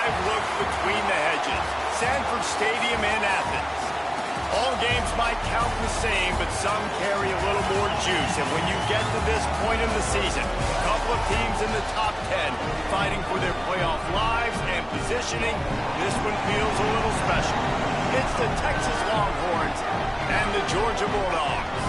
live look between the hedges. Sanford Stadium in Athens. All games might count the same, but some carry a little more juice. And when you get to this point in the season, a couple of teams in the top 10 fighting for their playoff lives and positioning, this one feels a little special. It's the Texas Longhorns and the Georgia Bulldogs.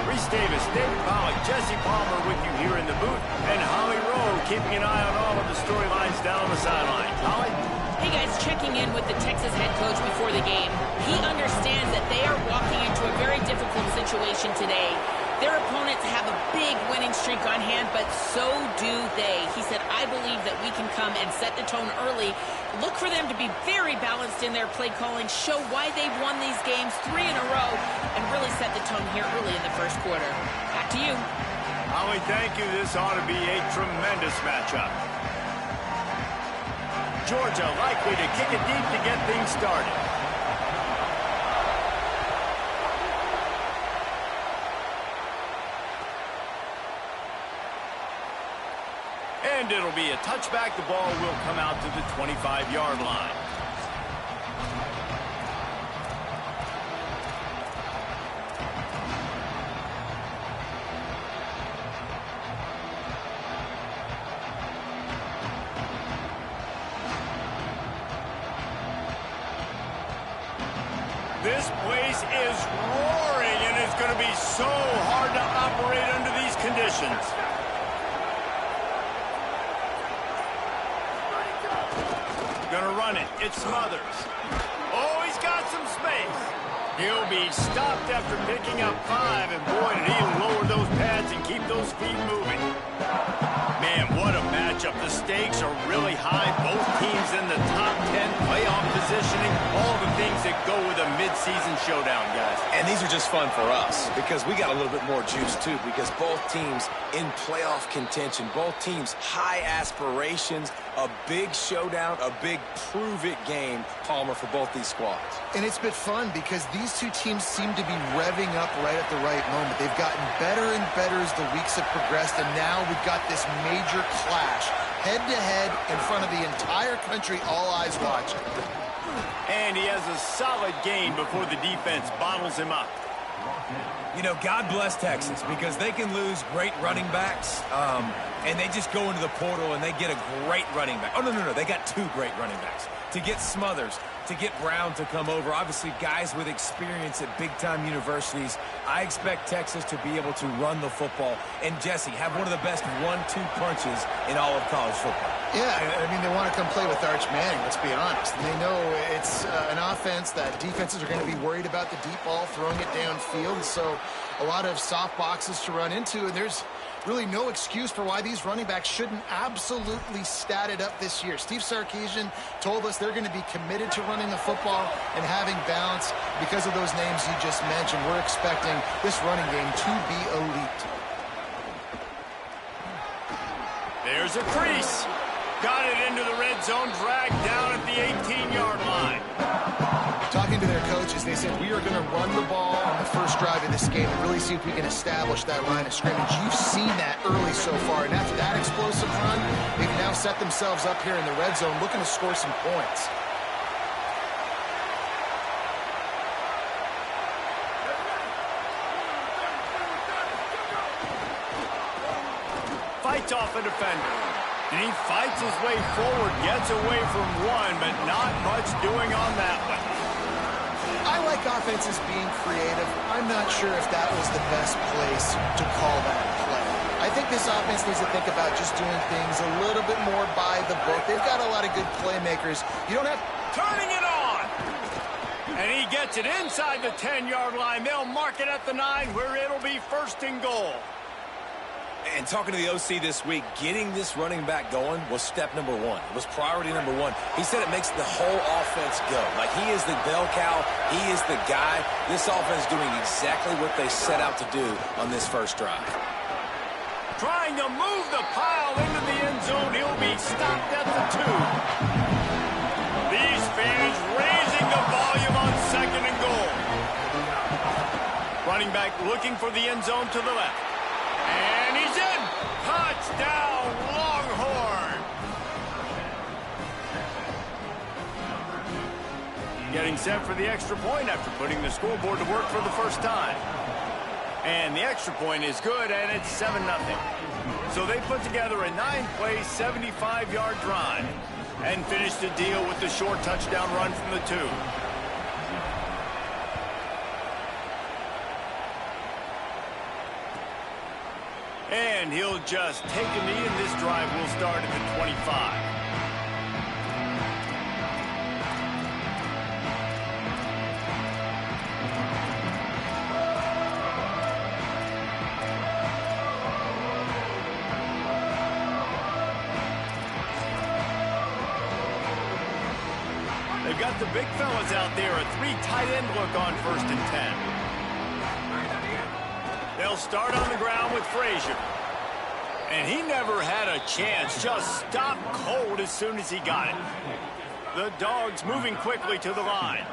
Reese Davis, David Pollack, Jesse Palmer with you here in the booth, and Holly Rowe keeping an eye on all of the storylines down on the sidelines. Holly? Hey guys, checking in with the Texas head coach before the game. He understands that they are walking into a very difficult situation today. Their opponents have a big winning streak on hand, but so do they. He said, I believe that we can come and set the tone early. Look for them to be very balanced in their play calling, show why they've won these games 3 in a row, and really set the tone here early in the first quarter. Back to you. Holly, thank you. This ought to be a tremendous matchup. Georgia likely to kick it deep to get things started. And it'll be a touchback. The ball will come out to the 25-yard line. This place is roaring, and it's going to be so hard to operate under these conditions. Gonna run it. It's Smothers. Oh, he's got some space. He'll be stopped after picking up 5, and boy, did he lower those pads and keep those feet moving. Man, what a matchup. The stakes are really high. Both teams in the top 10, playoff positioning, all the things that go with a midseason showdown, guys. And these are just fun for us because we got a little bit more juice, too, because both teams in playoff contention, both teams high aspirations, a big showdown, a big prove-it game, Palmer, for both these squads. And it's been fun because these two teams seem to be revving up right at the right moment. They've gotten better and better as the weeks have progressed, and now we've got this major clash, head-to-head, in front of the entire country, all eyes watching. And he has a solid gain before the defense bottles him up. You know, God bless Texas because they can lose great running backs, and they just go into the portal and they get a great running back. Oh, no, they got 2 great running backs. To get Smothers, to get Brown to come over, obviously guys with experience at big-time universities. I expect Texas to be able to run the football and, Jesse, have one of the best 1-2 punches in all of college football. Yeah, I mean, they want to come play with Arch Manning, let's be honest. And they know it's an offense that defenses are going to be worried about the deep ball, throwing it downfield. So a lot of soft boxes to run into, and there's really no excuse for why these running backs shouldn't absolutely stat it up this year. Steve Sarkisian told us they're going to be committed to running the football and having balance because of those names you just mentioned. We're expecting this running game to be elite. There's a crease. Got it into the red zone, dragged down at the 18-yard line. Talking to their coaches, they said, we are going to run the ball on the first drive of this game and really see if we can establish that line of scrimmage. You've seen that early so far, and after that explosive run, they've now set themselves up here in the red zone looking to score some points. Fights off a defender. And he fights his way forward, gets away from one, but not much doing on that one. I like offenses being creative. I'm not sure if that was the best place to call that play. I think this offense needs to think about just doing things a little bit more by the book. They've got a lot of good playmakers. You don't have... Turning it on! And he gets it inside the 10-yard line. They'll mark it at the 9 where it'll be 1st and goal. And talking to the OC this week, getting this running back going was step number 1. It was priority number 1. He said it makes the whole offense go. Like, he is the bell cow. He is the guy. This offense is doing exactly what they set out to do on this first drive. Trying to move the pile into the end zone. He'll be stopped at the 2. These fans raising the volume on 2nd and goal. Running back looking for the end zone to the left. And he's in. Touchdown, Longhorn. getting set for the extra point after putting the scoreboard to work for the first time. And the extra point is good, and it's 7-0. So they put together a 9-play, 75-yard drive and finished the deal with the short touchdown run from the 2. And he'll just take a knee, and this drive will start at the 25. They've got the big fellas out there, a 3 tight end look on 1st and 10. They'll start on the ground with Frazier. And he never had a chance, just stopped cold as soon as he got it. The Dogs moving quickly to the line.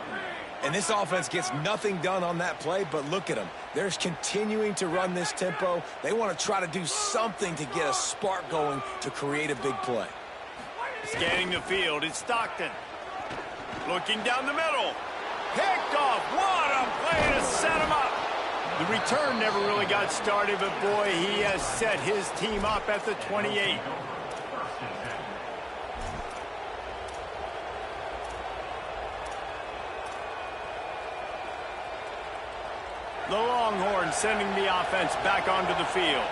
And this offense gets nothing done on that play, but look at them. They're continuing to run this tempo. They want to try to do something to get a spark going to create a big play. Scanning the field, it's Stockton. Looking down the middle. Picked off. What a play to set him up. The return never really got started, but boy, he has set his team up at the 28. The Longhorns sending the offense back onto the field.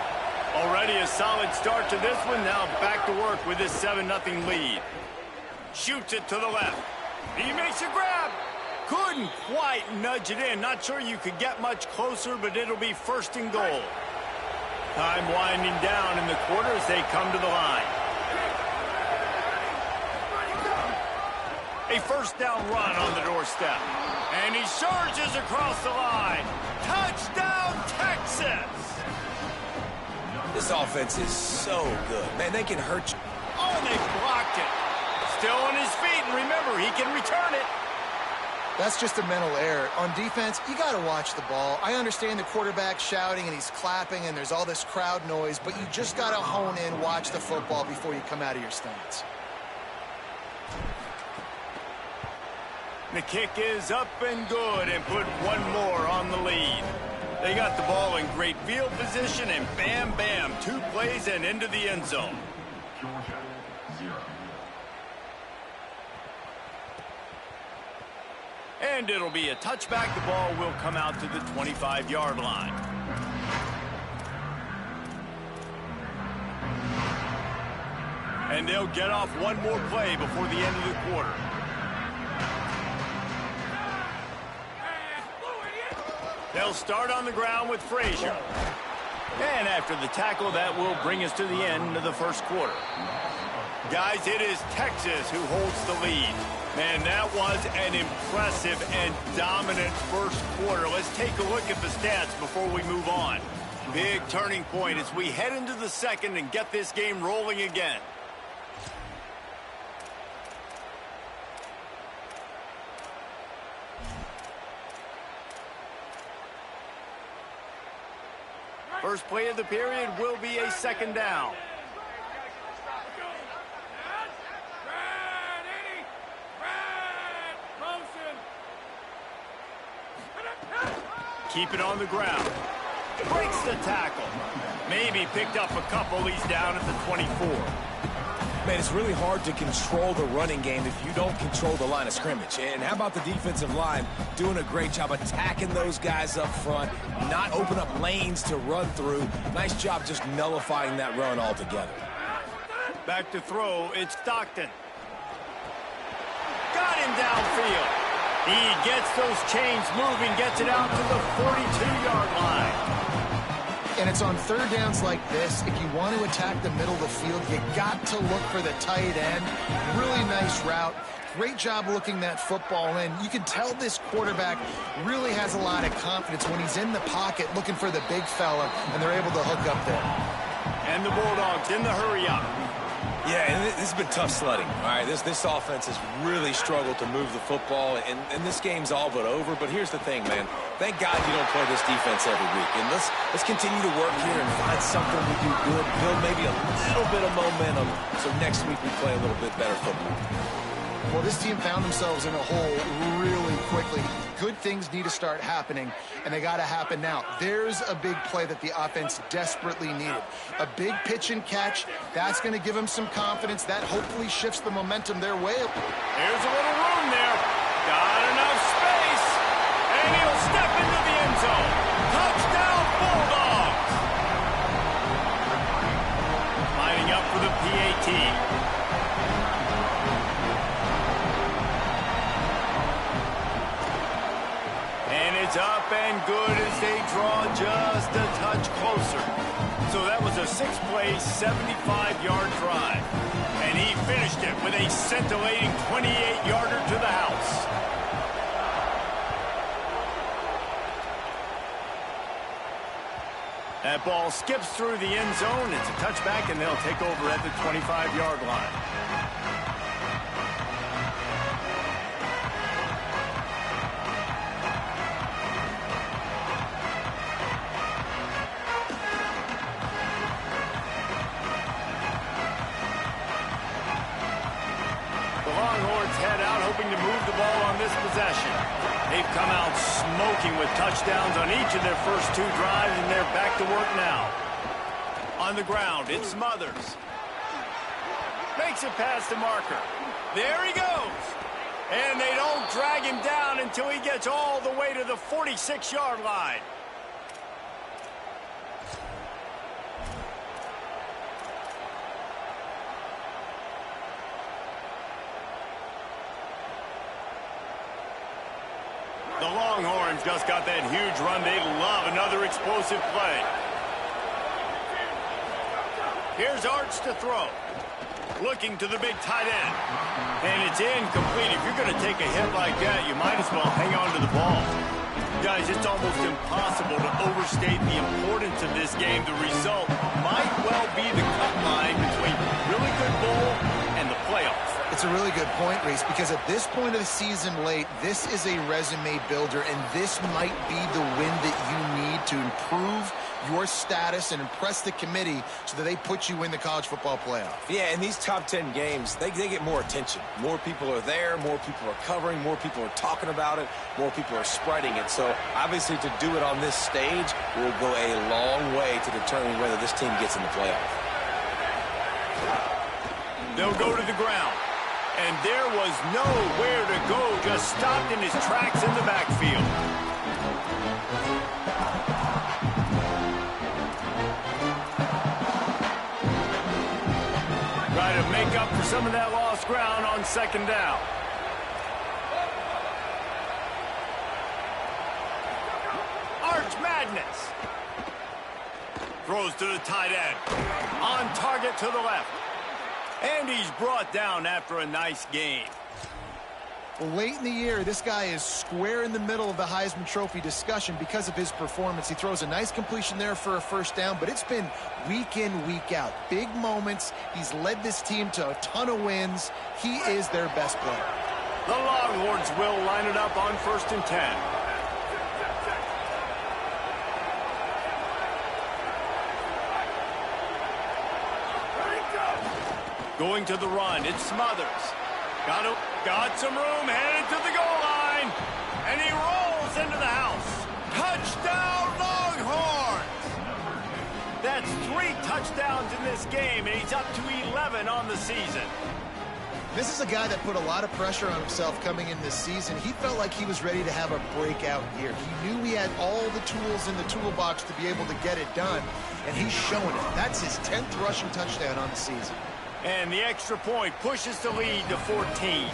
Already a solid start to this one. Now back to work with this 7-0 lead. Shoots it to the left. He makes a grab. Couldn't quite nudge it in. Not sure you could get much closer, but it'll be 1st and goal. Time winding down in the quarter as they come to the line. A 1st down run on the doorstep. And he surges across the line. Touchdown, Texas! This offense is so good. Man, they can hurt you. Oh, and they blocked it. Still on his feet, and remember, he can return it. That's just a mental error. On defense, you got to watch the ball. I understand the quarterback shouting and he's clapping and there's all this crowd noise, but you just got to hone in, watch the football before you come out of your stance. The kick is up and good, and put one more on the lead. They got the ball in great field position, and bam, bam, 2 plays and into the end zone. And it'll be a touchback. The ball will come out to the 25-yard line. And they'll get off one more play before the end of the quarter. They'll start on the ground with Frazier. And after the tackle, that will bring us to the end of the 1st quarter. Guys, it is Texas who holds the lead. Man, that was an impressive and dominant 1st quarter. Let's take a look at the stats before we move on. Big turning point as we head into the 2nd and get this game rolling again. First play of the period will be a 2nd down. Keep it on the ground. Breaks the tackle. Maybe picked up a couple. He's down at the 24. Man, it's really hard to control the running game if you don't control the line of scrimmage. And how about the defensive line doing a great job attacking those guys up front, not open up lanes to run through. Nice job just nullifying that run altogether. Back to throw, it's Stockton. Got him downfield. He gets those chains moving, gets it out to the 42-yard line. And it's on 3rd downs like this. If you want to attack the middle of the field, you got to look for the tight end. Really nice route. Great job looking that football in. You can tell this quarterback really has a lot of confidence when he's in the pocket looking for the big fella, and they're able to hook up there. And the Bulldogs in the hurry-up. Yeah, and this has been tough sledding. All right, this offense has really struggled to move the football, and this game's all but over. But here's the thing, man. Thank God you don't play this defense every week. And let's continue to work here and find something we do good, build maybe a little bit of momentum, so next week we play a little bit better football. Well, this team found themselves in a hole really quickly. Good things need to start happening, and they got to happen now. There's a big play that the offense desperately needed. A big pitch and catch. That's going to give them some confidence. That hopefully shifts the momentum their way. Here's a little room there. Got enough space. And he'll step into the end zone. Touchdown, Bulldogs. Lining up for the PAT. And it's up and good as they draw just a touch closer. So that was a 6-play, 75-yard drive. And he finished it with a scintillating 28-yarder to the house. That ball skips through the end zone. It's a touchback, and they'll take over at the 25-yard line. Hoping to move the ball on this possession. They've come out smoking with touchdowns on each of their first 2 drives, and they're back to work now. On the ground, it's Smothers. Makes it past the marker. There he goes. And they don't drag him down until he gets all the way to the 46-yard line. The Longhorns just got that huge run. They love another explosive play. Here's Arch to throw. Looking to the big tight end. And it's incomplete. If you're going to take a hit like that, you might as well hang on to the ball. Guys, it's almost impossible to overstate the importance of this game. The result might well be the cut line between really good bowl and the playoffs. It's a really good point, Reese, because at this point of the season late, this is a resume builder, and this might be the win that you need to improve your status and impress the committee so that they put you in the college football playoff. Yeah, in these top 10 games, they get more attention. More people are there, more people are covering, more people are talking about it, more people are spreading it. So obviously to do it on this stage will go a long way to determine whether this team gets in the playoff. They'll go to the ground. And there was nowhere to go, just stopped in his tracks in the backfield. Try to make up for some of that lost ground on 2nd down. Arch Madness. Throws to the tight end. On target to the left. And he's brought down after a nice game. Well, late in the year, this guy is square in the middle of the Heisman Trophy discussion because of his performance. He throws a nice completion there for a 1st down, but it's been week in, week out. Big moments. He's led this team to a ton of wins. He is their best player. The Longhorns will line it up on 1st and 10. Going to the run, it's Smothers. Got some room, headed to the goal line. And he rolls into the house. Touchdown, Longhorns! That's 3 touchdowns in this game, and he's up to 11 on the season. This is a guy that put a lot of pressure on himself coming in this season. He felt like he was ready to have a breakout year. He knew he had all the tools in the toolbox to be able to get it done, and he's showing it. That's his 10th rushing touchdown on the season. And the extra point pushes the lead to 14.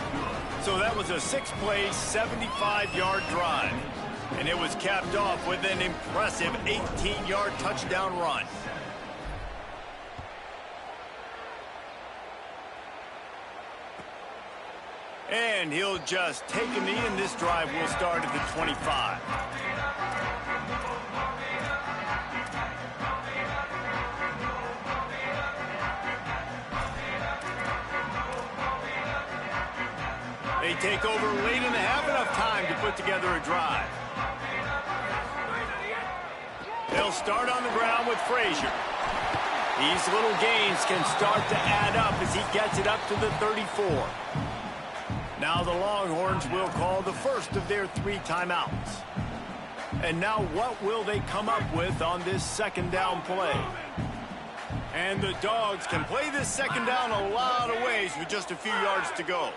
So that was a 6-play, 75-yard drive. And it was capped off with an impressive 18-yard touchdown run. And he'll just take a knee, and this drive will start at the 25. They take over late in the half, enough time to put together a drive. They'll start on the ground with Frazier. These little gains can start to add up as he gets it up to the 34. Now the Longhorns will call the first of their 3 timeouts. And now what will they come up with on this second down play? And the Dogs can play this second down a lot of ways with just a few yards to go.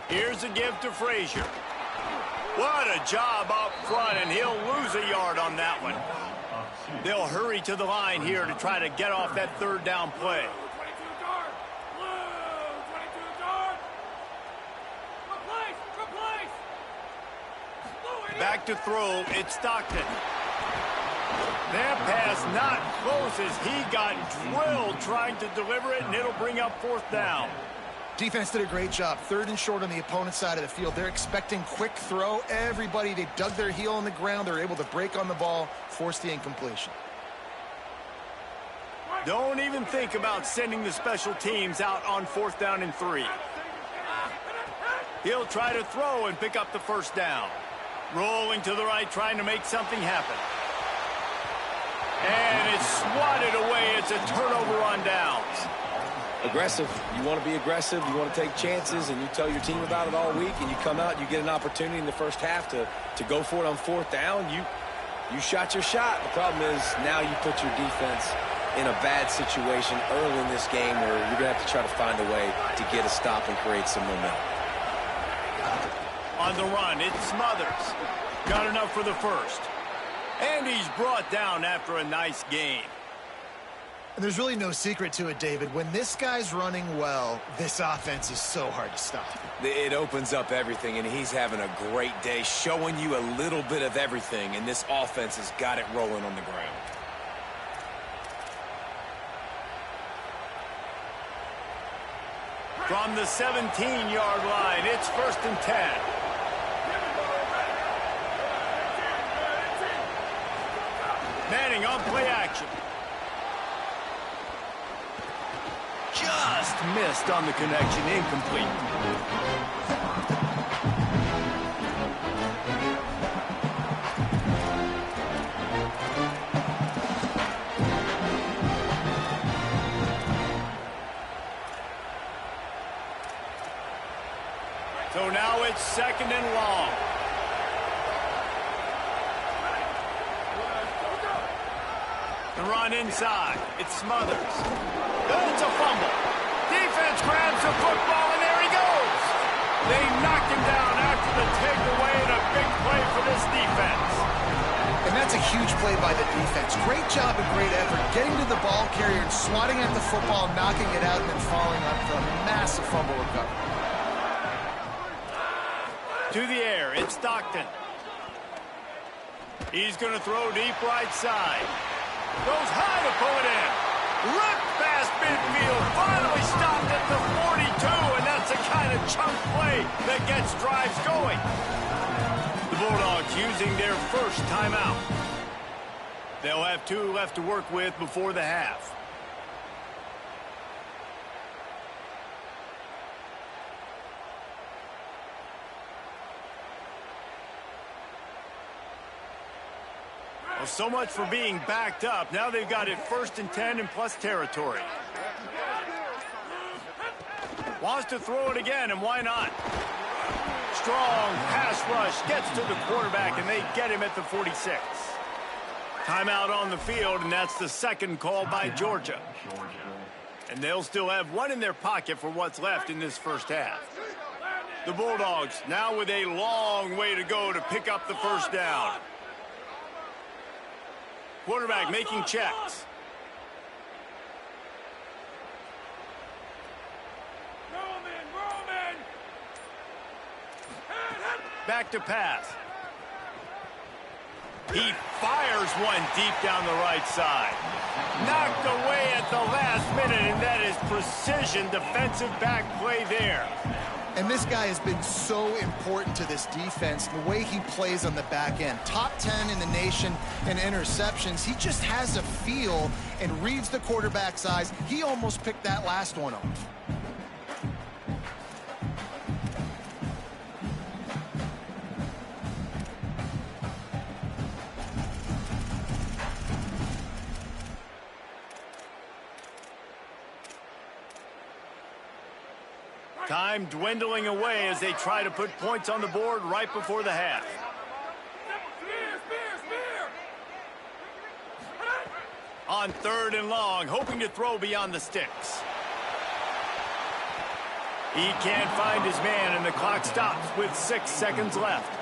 Here's a give to Frazier. What a job up front, and he'll lose a yard on that one. They'll hurry to the line here to try to get off that third down play. Back to throw, it's Stockton. That pass not close as he got drilled trying to deliver it, and it'll bring up 4th down. Defense did a great job. 3rd and short on the opponent's side of the field. They're expecting quick throw. Everybody, they dug their heel on the ground. They're able to break on the ball, force the incompletion. Don't even think about sending the special teams out on 4th down and 3. He'll try to throw and pick up the 1st down. Rolling to the right, trying to make something happen. And it's swatted away. It's a turnover on downs. Aggressive. You want to be aggressive. You want to take chances, and you tell your team about it all week, and you come out and you get an opportunity in the first half to go for it on 4th down. You shot your shot. The problem is now you put your defense in a bad situation early in this game where you're going to have to try to find a way to get a stop and create some momentum. On the run, it's Smothers. Got enough for the 1st. And he's brought down after a nice game. And there's really no secret to it, David. When this guy's running well, this offense is so hard to stop. It opens up everything, and he's having a great day, showing you a little bit of everything, and this offense has got it rolling on the ground. From the 17-yard line, it's 1st and 10. Manning on play action. Just missed on the connection, incomplete. So now it's 2nd and long. The run inside. It's Smothers. It's a fumble. Defense grabs the football, and there he goes. They knocked him down after the takeaway, and a big play for this defense. And that's a huge play by the defense. Great job and great effort getting to the ball carrier and swatting at the football, knocking it out, and then following up for a massive fumble recovery. To the air, it's Stockton. He's going to throw deep right side. Goes high to pull it in. Ripped past midfield. Finally stopped at the 42, and that's the kind of chunk play that gets drives going. The Bulldogs using their 1st timeout. They'll have 2 left to work with before the half. Well, so much for being backed up. Now they've got it 1st and 10 and plus territory. Wants to throw it again, and why not? Strong pass rush gets to the quarterback, and they get him at the 46. Timeout on the field, and that's the 2nd call by Georgia. And they'll still have 1 in their pocket for what's left in this first half. The Bulldogs now with a long way to go to pick up the 1st down. Quarterback making checks. Back to pass. He fires one deep down the right side. Knocked away at the last minute, and that is precision defensive back play there. And this guy has been so important to this defense, the way he plays on the back end. Top 10 in the nation in interceptions. He just has a feel and reads the quarterback's eyes. He almost picked that last one off. Time dwindling away as they try to put points on the board right before the half. On 3rd and long, hoping to throw beyond the sticks. He can't find his man, and the clock stops with 6 seconds left.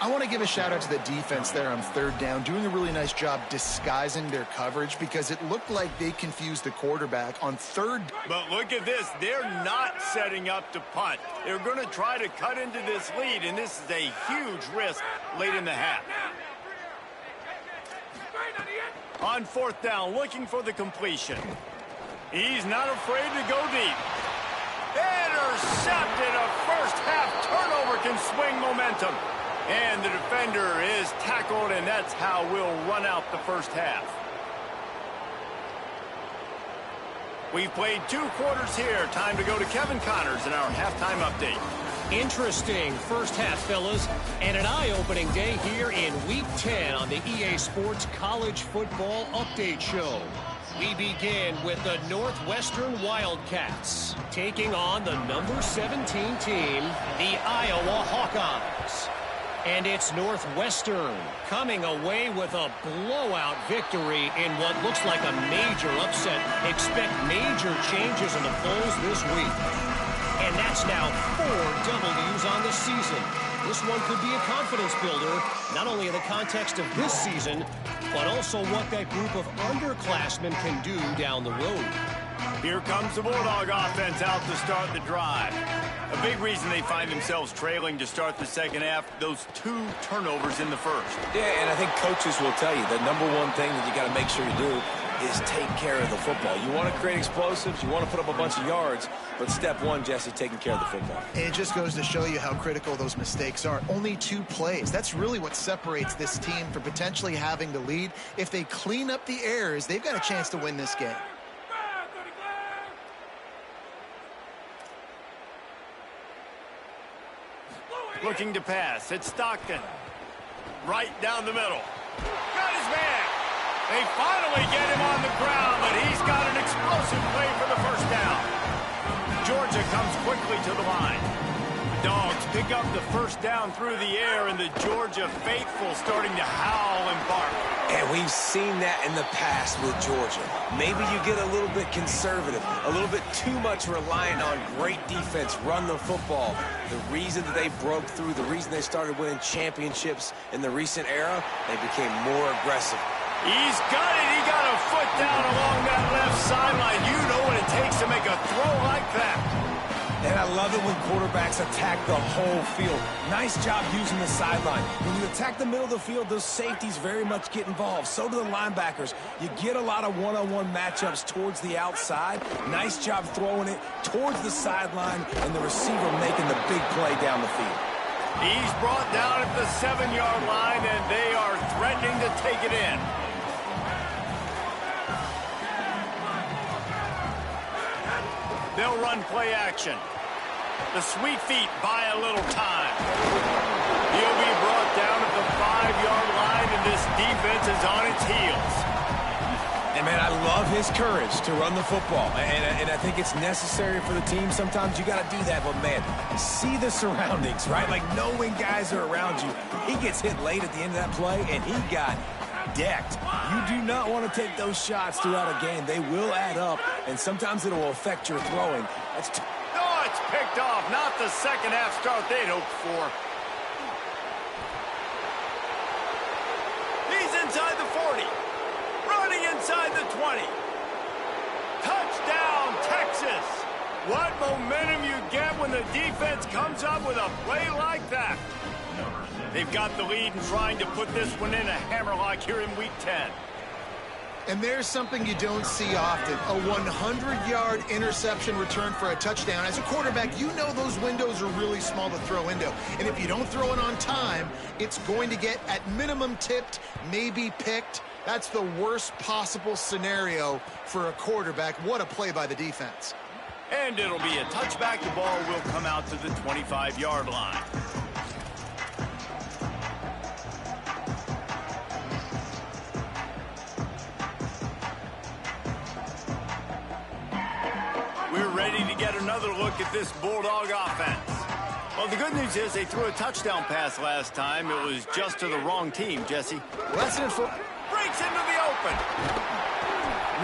I want to give a shout out to the defense there on 3rd down, doing a really nice job disguising their coverage because it looked like they confused the quarterback on 3rd. But look at this. They're not setting up to punt. They're going to try to cut into this lead, and this is a huge risk late in the half. On 4th down, looking for the completion. He's not afraid to go deep. Intercepted. A first half turnover can swing momentum. And the defender is tackled, and that's how we'll run out the first half. We've played 2 quarters here. Time to go to Kevin Connors in our halftime update. Interesting first half, fellas, and an eye-opening day here in Week 10 on the EA Sports College Football Update Show. We begin with the Northwestern Wildcats taking on the number 17 team, the Iowa Hawkeyes. And it's Northwestern coming away with a blowout victory in what looks like a major upset. Expect major changes in the polls this week. And that's now 4 W's on the season. This one could be a confidence builder, not only in the context of this season, but also what that group of underclassmen can do down the road. Here comes the Bulldog offense out to start the drive. A big reason they find themselves trailing to start the second half, those 2 turnovers in the first. Yeah, and I think coaches will tell you the number one thing that you got to make sure you do is take care of the football. You want to create explosives, you want to put up a bunch of yards, but step 1, Jesse, taking care of the football. And it just goes to show you how critical those mistakes are. Only 2 plays. That's really what separates this team from potentially having the lead. If they clean up the errors, they've got a chance to win this game. Looking to pass. It's Stockton. Right down the middle. Got his man. They finally get him on the ground, but he's got an explosive play for the first down. Georgia comes quickly to the line. Dogs pick up the first down through the air, and the Georgia faithful starting to howl and bark. And we've seen that in the past with Georgia. Maybe you get a little bit conservative, a little bit too much reliant on great defense, run the football. The reason that they broke through, the reason they started winning championships in the recent era, they became more aggressive. He's got it. He got a foot down along that left sideline. You know what it takes to make a throw like that. And I love it when quarterbacks attack the whole field. Nice job using the sideline. When you attack the middle of the field, those safeties very much get involved. So do the linebackers. You get a lot of one-on-one matchups towards the outside. Nice job throwing it towards the sideline and the receiver making the big play down the field. He's brought down at the 7-yard line, and they are threatening to take it in. They'll run play action. The sweet feet buy a little time. He'll be brought down at the 5-yard line, and this defense is on its heels. And, man, I love his courage to run the football. And I think it's necessary for the team. Sometimes you got to do that. But, man, see the surroundings, right? Like, know when guys are around you. He gets hit late at the end of that play, and he got decked. You do not want to take those shots throughout a game. They will add up, and sometimes it will affect your throwing. Oh, it's picked off. Not the second half start they'd hoped for. He's inside the 40. Running inside the 20. Touchdown, Texas. What momentum you get when the defense comes up with a play like that. They've got the lead and trying to put this one in a hammerlock here in Week 10. And there's something you don't see often, a 100-yard interception return for a touchdown. As a quarterback, you know those windows are really small to throw into. And if you don't throw it on time, it's going to get at minimum tipped, maybe picked. That's the worst possible scenario for a quarterback. What a play by the defense. And it'll be a touchback. The ball will come out to the 25-yard line. We're ready to get another another look at this Bulldog offense. Well, the good news is they threw a touchdown pass last time. It was just to the wrong team, Jesse. Breaks into the open.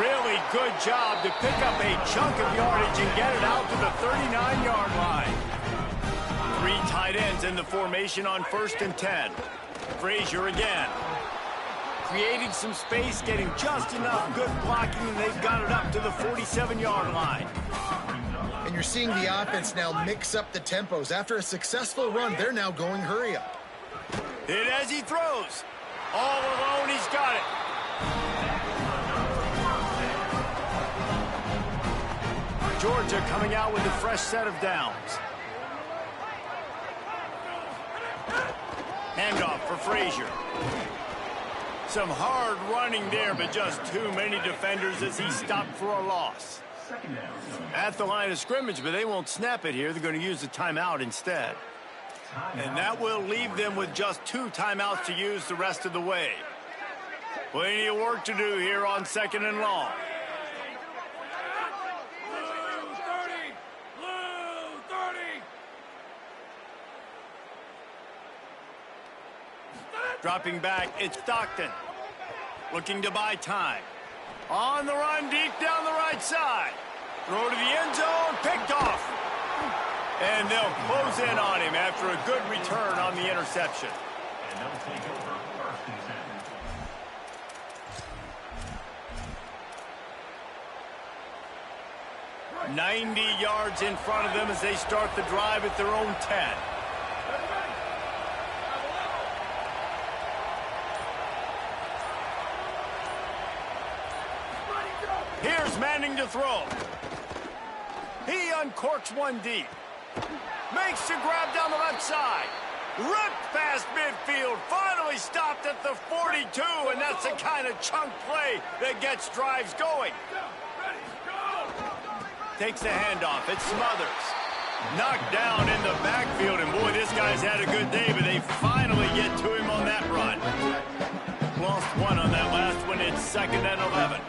Really good job to pick up a chunk of yardage and get it out to the 39-yard line. 3 tight ends in the formation on 1st and 10. Frazier again. Creating some space, getting just enough good blocking, and they've got it up to the 47-yard line. And you're seeing the offense now mix up the tempos. After a successful run, they're now going hurry up. Hit as he throws. All alone, he's got it. Georgia coming out with a fresh set of downs. Handoff for Frazier. Some hard running there, but just too many defenders as he stopped for a loss. At the line of scrimmage, but they won't snap it here. They're going to use the timeout instead. And that will leave them with just 2 timeouts to use the rest of the way. Plenty of work to do here on 2nd and long. Dropping back, it's Stockton. Looking to buy time. On the run, deep down the right side. Throw to the end zone, picked off. And they'll close in on him after a good return on the interception. And they'll take over first and 10. 90 yards in front of them as they start the drive at their own 10. Here's Manning to throw. He uncorks one deep. Makes the grab down the left side. Ripped past midfield. Finally stopped at the 42, and that's the kind of chunk play that gets drives going. Takes the handoff. It's Smothers. Knocked down in the backfield, and boy, this guy's had a good day, but they finally get to him on that run. Lost 1 on that last one. It's 2nd and 11.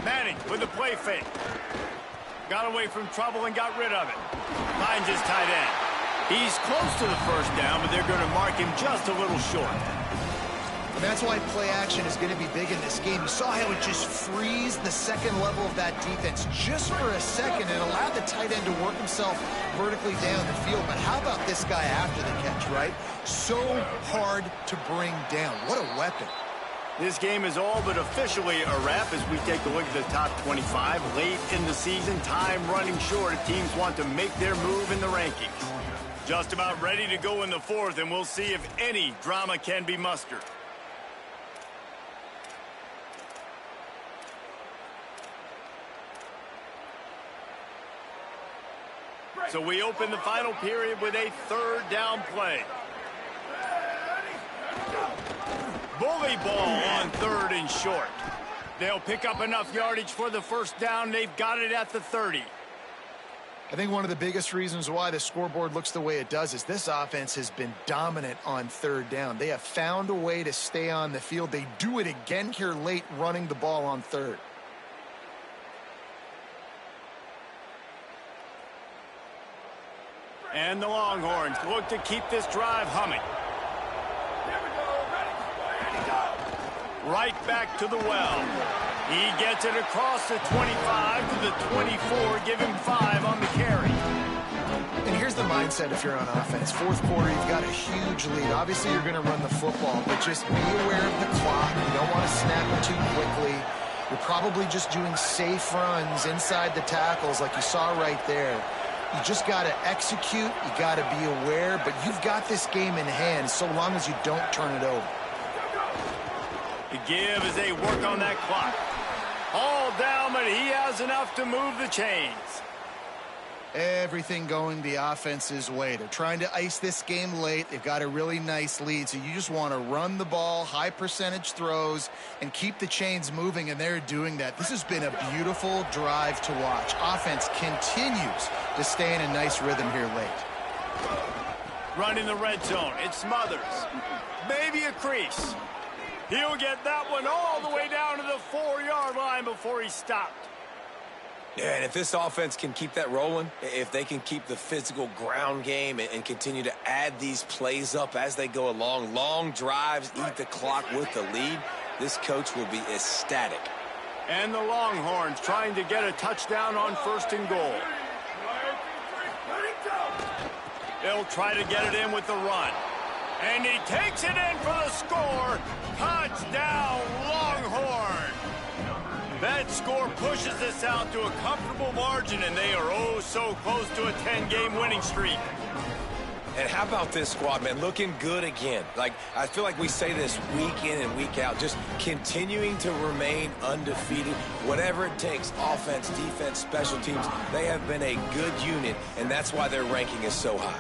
Manning with the play fake. Got away from trouble and got rid of it. Finds his tight end. He's close to the first down, but they're going to mark him just a little short. And that's why play action is going to be big in this game. You saw how it just freezed the second level of that defense just for a second and allowed the tight end to work himself vertically down the field. But how about this guy after the catch, right? So hard to bring down. What a weapon. This game is all but officially a wrap as we take a look at the top 25. Late in the season, time running short. Teams want to make their move in the rankings. Just about ready to go in the 4th, and we'll see if any drama can be mustered. So we open the final period with a 3rd down play. Bully ball on 3rd and short. They'll pick up enough yardage for the first down. They've got it at the 30. I think one of the biggest reasons why the scoreboard looks the way it does is this offense has been dominant on 3rd down. They have found a way to stay on the field. They do it again here late, running the ball on 3rd. And the Longhorns look to keep this drive humming. Right back to the well. He gets it across the 25 to the 24, give him 5 on the carry. And here's the mindset if you're on offense. 4th quarter, you've got a huge lead. Obviously, you're going to run the football, but just be aware of the clock. You don't want to snap it too quickly. You're probably just doing safe runs inside the tackles like you saw right there. You just got to execute. You got to be aware, but you've got this game in hand so long as you don't turn it over. The give as they work on that clock. All down, but he has enough to move the chains. Everything going the offense's way. They're trying to ice this game late. They've got a really nice lead, so you just want to run the ball, high percentage throws, and keep the chains moving, and they're doing that. This has been a beautiful drive to watch. Offense continues to stay in a nice rhythm here late. Running the red zone. It's Smothers. Maybe a crease. He'll get that one all the way down to the 4-yard line before he stopped. Yeah, and if this offense can keep that rolling, if they can keep the physical ground game and continue to add these plays up as they go along, long drives, eat the clock with the lead, this coach will be ecstatic. And the Longhorns trying to get a touchdown on 1st and goal. They'll try to get it in with the run. And he takes it in for the score. Touchdown, Longhorn. That score pushes this out to a comfortable margin, and they are oh so close to a 10-game winning streak. And how about this squad, man? Looking good again. Like, I feel like we say this week in and week out, just continuing to remain undefeated. Whatever it takes, offense, defense, special teams, they have been a good unit, and that's why their ranking is so high.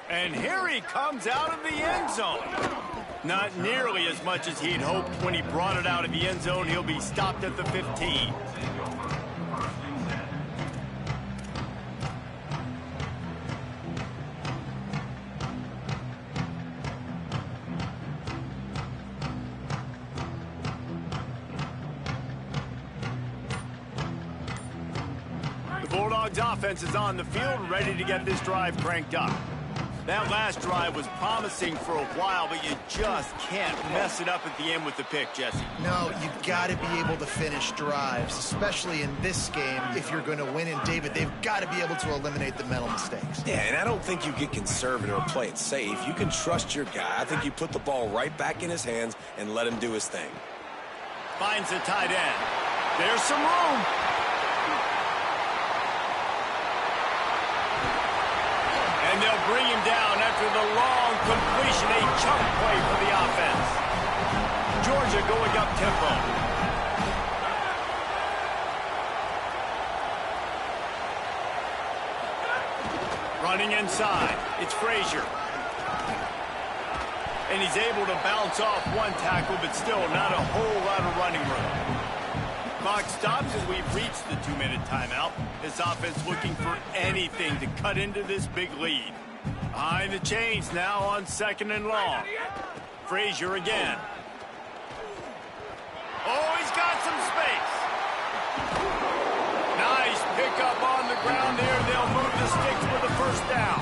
And here he comes out of the end zone. Not nearly as much as he'd hoped when he brought it out of the end zone. He'll be stopped at the 15. The Bulldogs offense is on the field, ready to get this drive cranked up. That last drive was promising for a while, but you just can't mess it up at the end with the pick, Jesse. No, you've got to be able to finish drives, especially in this game if you're going to win. And, David, they've got to be able to eliminate the mental mistakes. Yeah, and I don't think you get conservative or play it safe. You can trust your guy. I think you put the ball right back in his hands and let him do his thing. Finds the tight end. There's some room. And they'll bring him down after the long completion, a chunk play for the offense. Georgia going up tempo. Running inside, it's Frazier. And he's able to bounce off one tackle, but still not a whole lot of running room. Clock stops as we've reached the 2-minute timeout. This offense looking for anything to cut into this big lead. Behind the chains now on 2nd and long. Frazier again. Oh, he's got some space. Nice pickup on the ground there. They'll move the sticks with the 1st down.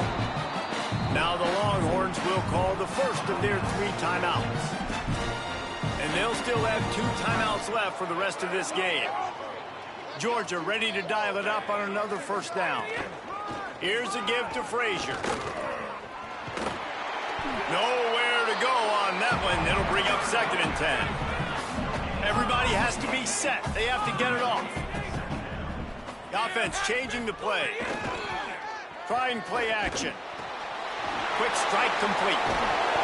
Now the Longhorns will call the first of their 3 timeouts. And they'll still have 2 timeouts left for the rest of this game. Georgia ready to dial it up on another 1st down. Here's a give to Frazier. Nowhere to go on that one. It'll bring up 2nd and 10. Everybody has to be set. They have to get it off. The offense changing the play. Trying play action. Quick strike complete.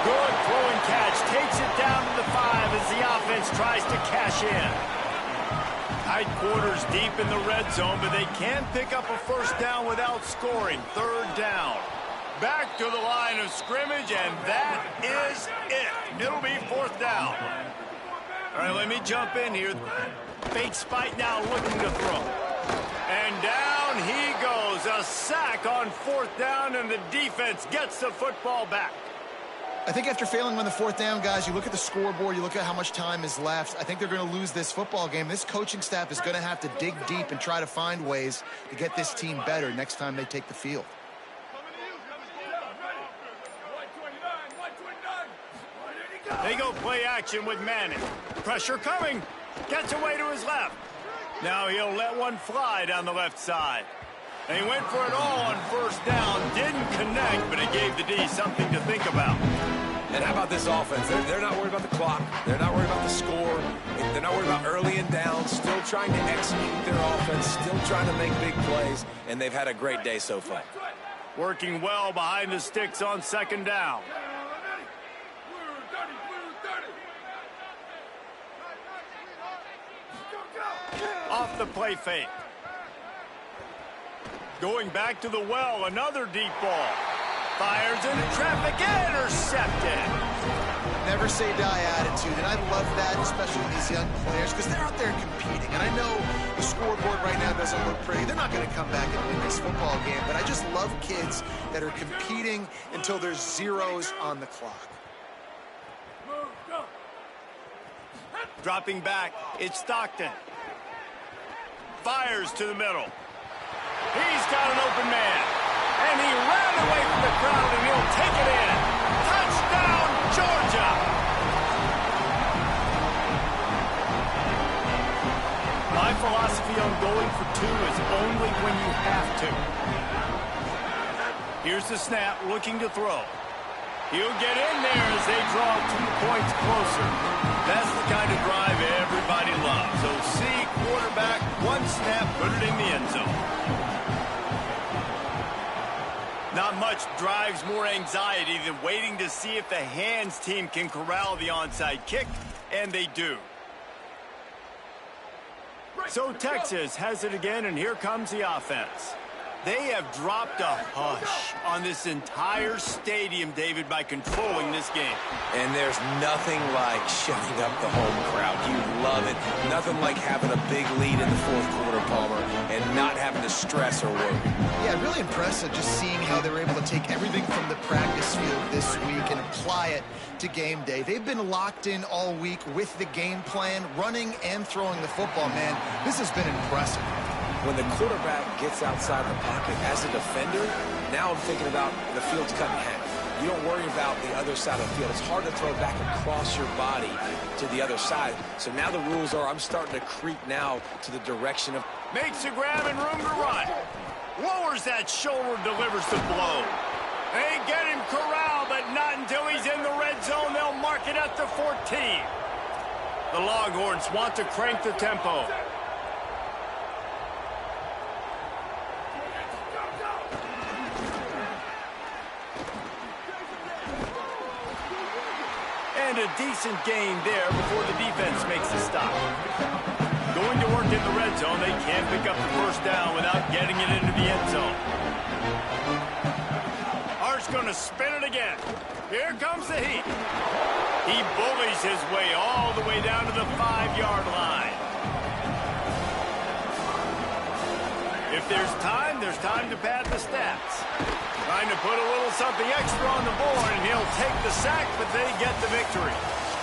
Good throw and catch. Takes it down to the 5 as the offense tries to cash in. Tight quarters deep in the red zone, but they can pick up a 1st down without scoring. 3rd down. Back to the line of scrimmage, and that is it. It'll be 4th down. All right, let me jump in here. Fake spike now looking to throw. And down he goes. A sack on 4th down, and the defense gets the football back. I think after failing on the 4th down, guys, you look at the scoreboard, you look at how much time is left. I think they're going to lose this football game. This coaching staff is going to have to dig deep and try to find ways to get this team better next time they take the field. They go play action with Manning. Pressure coming. Gets away to his left. Now he'll let one fly down the left side. And he went for it all on 1st down. Didn't connect, but it gave the D something to think about. And how about this offense? They're not worried about the clock. They're not worried about the score. They're not worried about early and down. Still trying to execute their offense. Still trying to make big plays. And they've had a great day so far. Working well behind the sticks on 2nd down. Off the play fake. Going back to the well, another deep ball. Fires into traffic, intercepted. Never say die attitude, and I love that, especially with these young players, because they're out there competing. And I know the scoreboard right now doesn't look pretty. They're not going to come back and win this football game, but I just love kids that are competing until there's zeros on the clock. Dropping back, it's Stockton. Fires to the middle. He's got an open man. And he ran away from the crowd, and he'll take it in. Touchdown, Georgia! My philosophy on going for two is only when you have to. Here's the snap, looking to throw. He'll get in there as they draw 2 points closer. That's the kind of drive everybody loves. So see, quarterback, one snap, put it in the end zone. Not much drives more anxiety than waiting to see if the hands team can corral the onside kick, and they do. So Texas has it again, and here comes the offense. They have dropped a hush on this entire stadium, David, by controlling this game. And there's nothing like shutting up the home crowd. You love it. Nothing like having a big lead in the fourth quarter, Palmer, and not having to stress or worry. Yeah, really impressive just seeing how they were able to take everything from the practice field this week and apply it to game day. They've been locked in all week with the game plan, running and throwing the football, man. This has been impressive. When the quarterback gets outside the pocket as a defender, now I'm thinking about the field's cut in half. You don't worry about the other side of the field. It's hard to throw back across your body to the other side. So now the rules are I'm starting to creep now to the direction of... Makes a grab and room to run. Lowers that shoulder, delivers the blow. They get him corralled, but not until he's in the red zone. They'll mark it at the 14. The Longhorns want to crank the tempo. And a decent gain there before the defense makes the stop. Going to work in the red zone, they can't pick up the first down without getting it into the end zone. Hart's going to spin it again. Here comes the heat. He bullies his way all the way down to the 5-yard line. If there's time to pad the stats. Trying to put a little something extra on the board, and he'll take the sack, but they get the victory.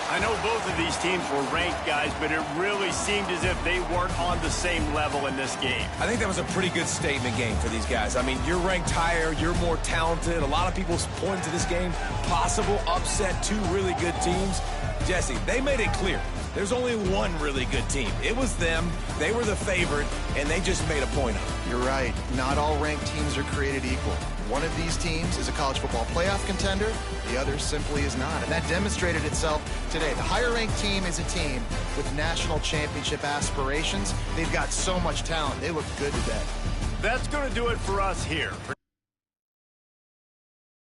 I know both of these teams were ranked, guys, but it really seemed as if they weren't on the same level in this game. I think that was a pretty good statement game for these guys. I mean, you're ranked higher, you're more talented. A lot of people point to this game, possible upset, two really good teams. Jesse, they made it clear. There's only one really good team. It was them. They were the favorite, and they just made a point of it. You're right. Not all ranked teams are created equal. One of these teams is a college football playoff contender. The other simply is not. And that demonstrated itself today. The higher-ranked team is a team with national championship aspirations. They've got so much talent. They look good today. That's going to do it for us here.